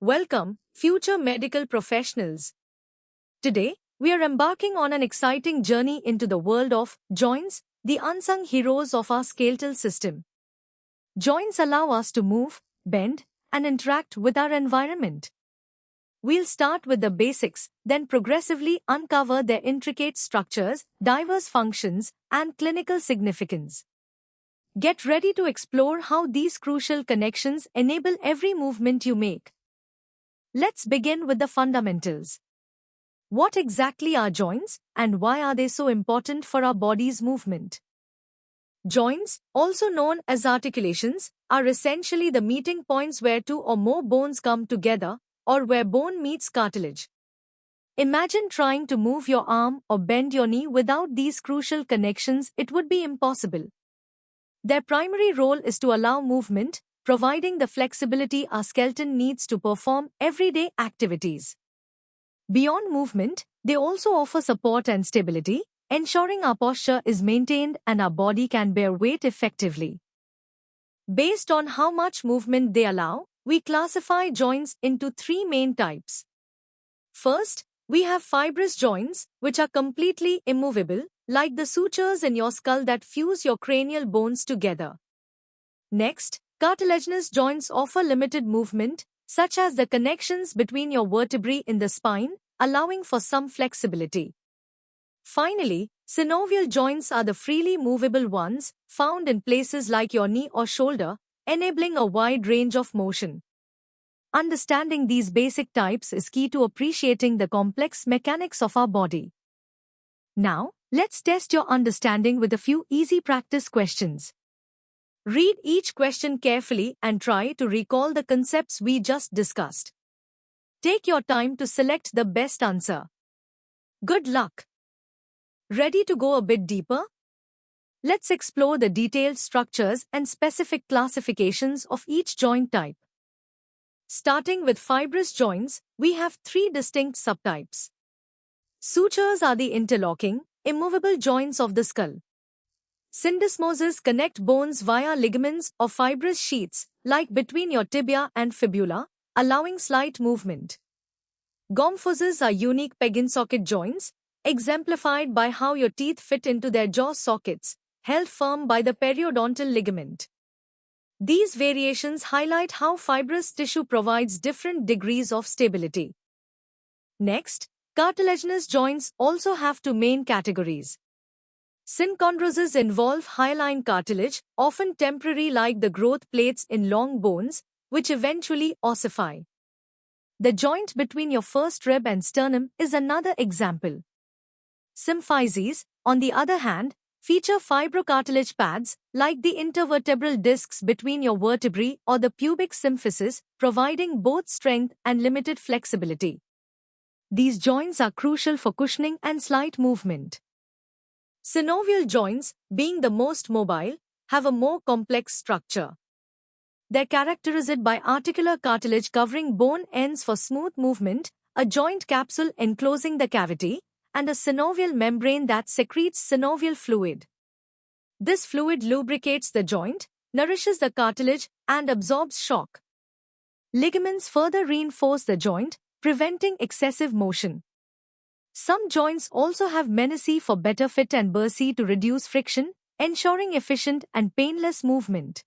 Welcome, future medical professionals. Today, we are embarking on an exciting journey into the world of joints, the unsung heroes of our skeletal system. Joints allow us to move, bend, and interact with our environment. We'll start with the basics, then progressively uncover their intricate structures, diverse functions, and clinical significance. Get ready to explore how these crucial connections enable every movement you make. Let's begin with the fundamentals. What exactly are joints, and why are they so important for our body's movement? Joints, also known as articulations, are essentially the meeting points where two or more bones come together, or where bone meets cartilage. Imagine trying to move your arm or bend your knee without these crucial connections. It would be impossible. Their primary role is to allow movement, providing the flexibility our skeleton needs to perform everyday activities. Beyond movement, they also offer support and stability, ensuring our posture is maintained and our body can bear weight effectively. Based on how much movement they allow, we classify joints into three main types. First, we have fibrous joints, which are completely immovable, like the sutures in your skull that fuse your cranial bones together. Next, cartilaginous joints offer limited movement, such as the connections between your vertebrae in the spine, allowing for some flexibility. Finally, synovial joints are the freely movable ones, found in places like your knee or shoulder, enabling a wide range of motion. Understanding these basic types is key to appreciating the complex mechanics of our body. Now, let's test your understanding with a few easy practice questions. Read each question carefully and try to recall the concepts we just discussed. Take your time to select the best answer. Good luck! Ready to go a bit deeper? Let's explore the detailed structures and specific classifications of each joint type. Starting with fibrous joints, we have three distinct subtypes. Sutures are the interlocking, immovable joints of the skull. Syndesmoses connect bones via ligaments or fibrous sheaths, like between your tibia and fibula, allowing slight movement. Gomphoses are unique peg-in-socket joints, exemplified by how your teeth fit into their jaw sockets, held firm by the periodontal ligament. These variations highlight how fibrous tissue provides different degrees of stability. Next, cartilaginous joints also have two main categories. Synchondroses involve hyaline cartilage, often temporary like the growth plates in long bones, which eventually ossify. The joint between your first rib and sternum is another example. Symphyses, on the other hand, feature fibrocartilage pads, like the intervertebral discs between your vertebrae or the pubic symphysis, providing both strength and limited flexibility. These joints are crucial for cushioning and slight movement. Synovial joints, being the most mobile, have a more complex structure. They're characterized by articular cartilage covering bone ends for smooth movement, a joint capsule enclosing the cavity, and a synovial membrane that secretes synovial fluid. This fluid lubricates the joint, nourishes the cartilage, and absorbs shock. Ligaments further reinforce the joint, preventing excessive motion. Some joints also have menisci for better fit and bursae to reduce friction, ensuring efficient and painless movement.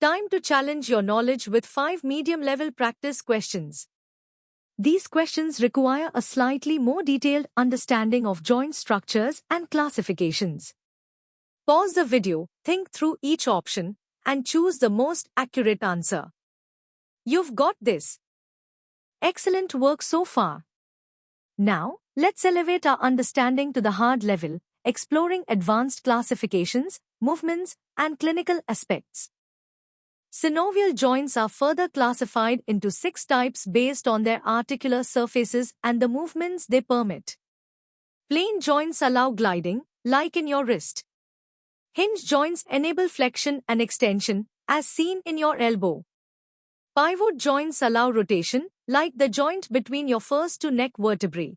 Time to challenge your knowledge with 5 medium-level practice questions. These questions require a slightly more detailed understanding of joint structures and classifications. Pause the video, think through each option, and choose the most accurate answer. You've got this. Excellent work so far. Now, let's elevate our understanding to the hard level, exploring advanced classifications, movements, and clinical aspects. Synovial joints are further classified into 6 types based on their articular surfaces and the movements they permit. Plain joints allow gliding, like in your wrist. Hinge joints enable flexion and extension, as seen in your elbow. Pivot joints allow rotation, like the joint between your first to neck vertebrae.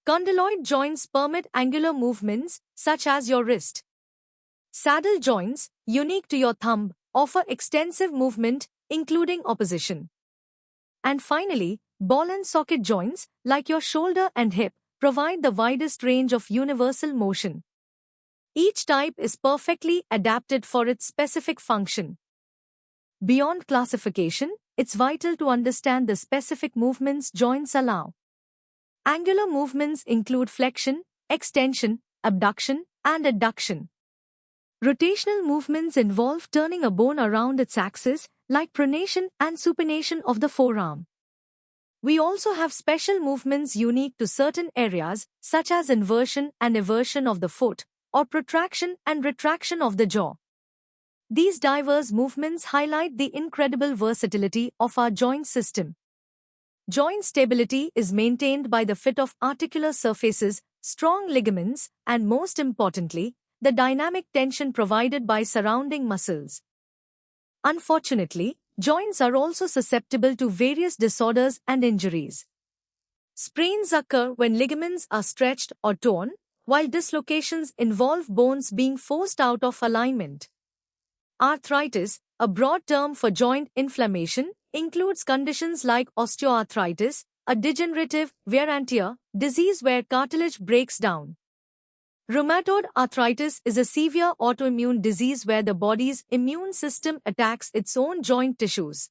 Condyloid joints permit angular movements, such as your wrist. Saddle joints, unique to your thumb, offer extensive movement, including opposition. And finally, ball and socket joints, like your shoulder and hip, provide the widest range of universal motion. Each type is perfectly adapted for its specific function. Beyond classification, it's vital to understand the specific movements joints allow. Angular movements include flexion, extension, abduction, and adduction. Rotational movements involve turning a bone around its axis, like pronation and supination of the forearm. We also have special movements unique to certain areas, such as inversion and eversion of the foot, or protraction and retraction of the jaw. These diverse movements highlight the incredible versatility of our joint system. Joint stability is maintained by the fit of articular surfaces, strong ligaments, and most importantly, the dynamic tension provided by surrounding muscles. Unfortunately, joints are also susceptible to various disorders and injuries. Sprains occur when ligaments are stretched or torn, while dislocations involve bones being forced out of alignment. Arthritis, a broad term for joint inflammation, includes conditions like osteoarthritis, a degenerative wear and tear disease where cartilage breaks down. Rheumatoid arthritis is a severe autoimmune disease where the body's immune system attacks its own joint tissues.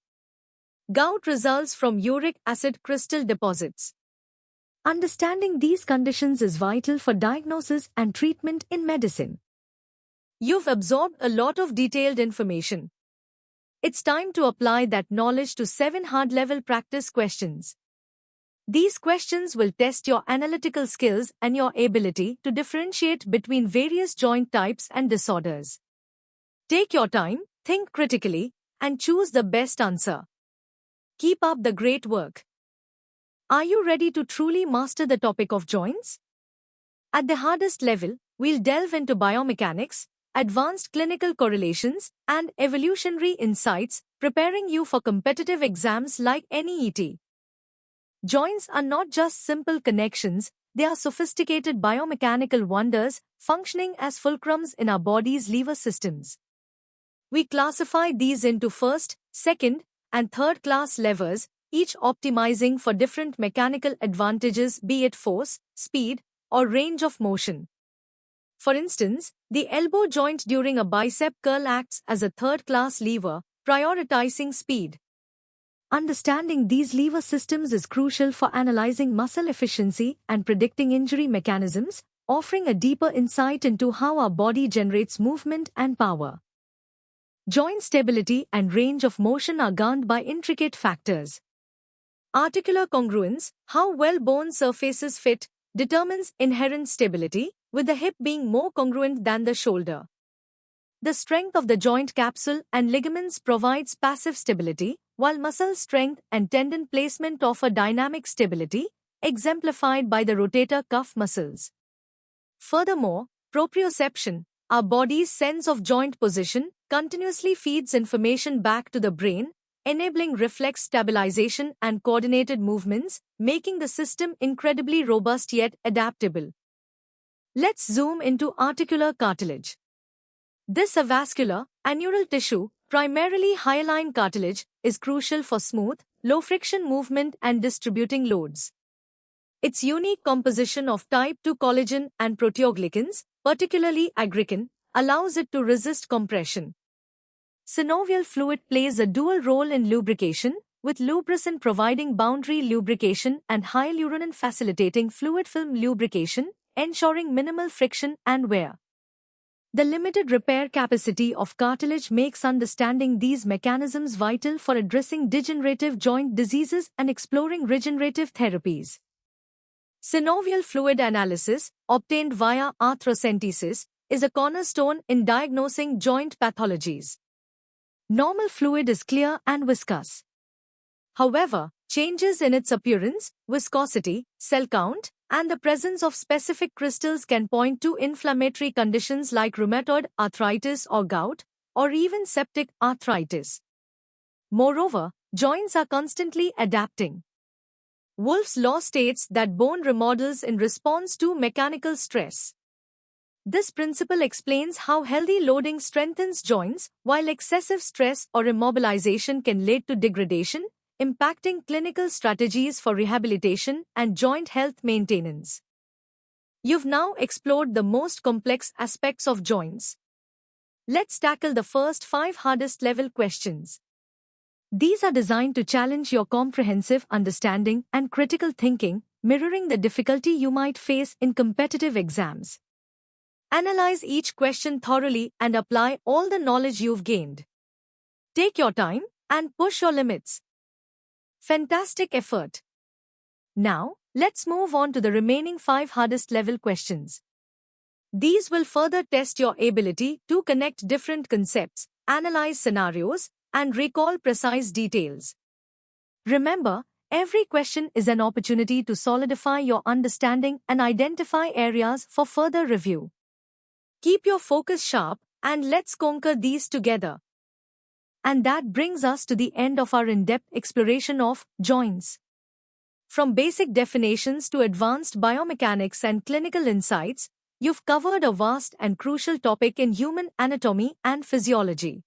Gout results from uric acid crystal deposits. Understanding these conditions is vital for diagnosis and treatment in medicine. You've absorbed a lot of detailed information. It's time to apply that knowledge to 7 hard-level practice questions. These questions will test your analytical skills and your ability to differentiate between various joint types and disorders. Take your time, think critically, and choose the best answer. Keep up the great work. Are you ready to truly master the topic of joints? At the hardest level, we'll delve into biomechanics, advanced clinical correlations, and evolutionary insights, preparing you for competitive exams like NEET. Joints are not just simple connections, they are sophisticated biomechanical wonders functioning as fulcrums in our body's lever systems. We classify these into first, second, and third class levers, each optimizing for different mechanical advantages, be it force, speed, or range of motion. For instance, the elbow joint during a bicep curl acts as a third class lever, prioritizing speed. Understanding these lever systems is crucial for analyzing muscle efficiency and predicting injury mechanisms, offering a deeper insight into how our body generates movement and power. Joint stability and range of motion are governed by intricate factors. Articular congruence, how well bone surfaces fit, determines inherent stability, with the hip being more congruent than the shoulder. The strength of the joint capsule and ligaments provides passive stability, while muscle strength and tendon placement offer dynamic stability, exemplified by the rotator cuff muscles. Furthermore, proprioception, our body's sense of joint position, continuously feeds information back to the brain, enabling reflex stabilization and coordinated movements, making the system incredibly robust yet adaptable. Let's zoom into articular cartilage. This avascular, annular tissue, primarily hyaline cartilage, is crucial for smooth, low-friction movement and distributing loads. Its unique composition of type 2 collagen and proteoglycans, particularly aggrecan, allows it to resist compression. Synovial fluid plays a dual role in lubrication, with lubricant providing boundary lubrication and hyaluronan facilitating fluid film lubrication, ensuring minimal friction and wear. The limited repair capacity of cartilage makes understanding these mechanisms vital for addressing degenerative joint diseases and exploring regenerative therapies. Synovial fluid analysis, obtained via arthrocentesis, is a cornerstone in diagnosing joint pathologies. Normal fluid is clear and viscous. However, changes in its appearance, viscosity, cell count, and the presence of specific crystals can point to inflammatory conditions like rheumatoid arthritis or gout, or even septic arthritis. Moreover, joints are constantly adapting. Wolff's law states that bone remodels in response to mechanical stress. This principle explains how healthy loading strengthens joints, while excessive stress or immobilization can lead to degradation, impacting clinical strategies for rehabilitation and joint health maintenance. You've now explored the most complex aspects of joints. Let's tackle the first 5 hardest level questions. These are designed to challenge your comprehensive understanding and critical thinking, mirroring the difficulty you might face in competitive exams. Analyze each question thoroughly and apply all the knowledge you've gained. Take your time and push your limits. Fantastic effort! Now, let's move on to the remaining 5 hardest level questions. These will further test your ability to connect different concepts, analyze scenarios, and recall precise details. Remember, every question is an opportunity to solidify your understanding and identify areas for further review. Keep your focus sharp, and let's conquer these together. And that brings us to the end of our in-depth exploration of joints. From basic definitions to advanced biomechanics and clinical insights, you've covered a vast and crucial topic in human anatomy and physiology.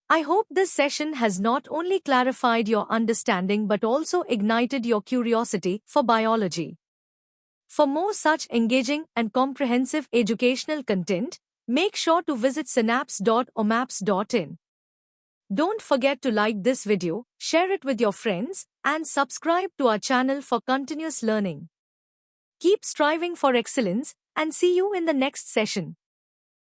I hope this session has not only clarified your understanding but also ignited your curiosity for biology. For more such engaging and comprehensive educational content, make sure to visit synapse.omaps.in. Don't forget to like this video, share it with your friends, and subscribe to our channel for continuous learning. Keep striving for excellence, and see you in the next session.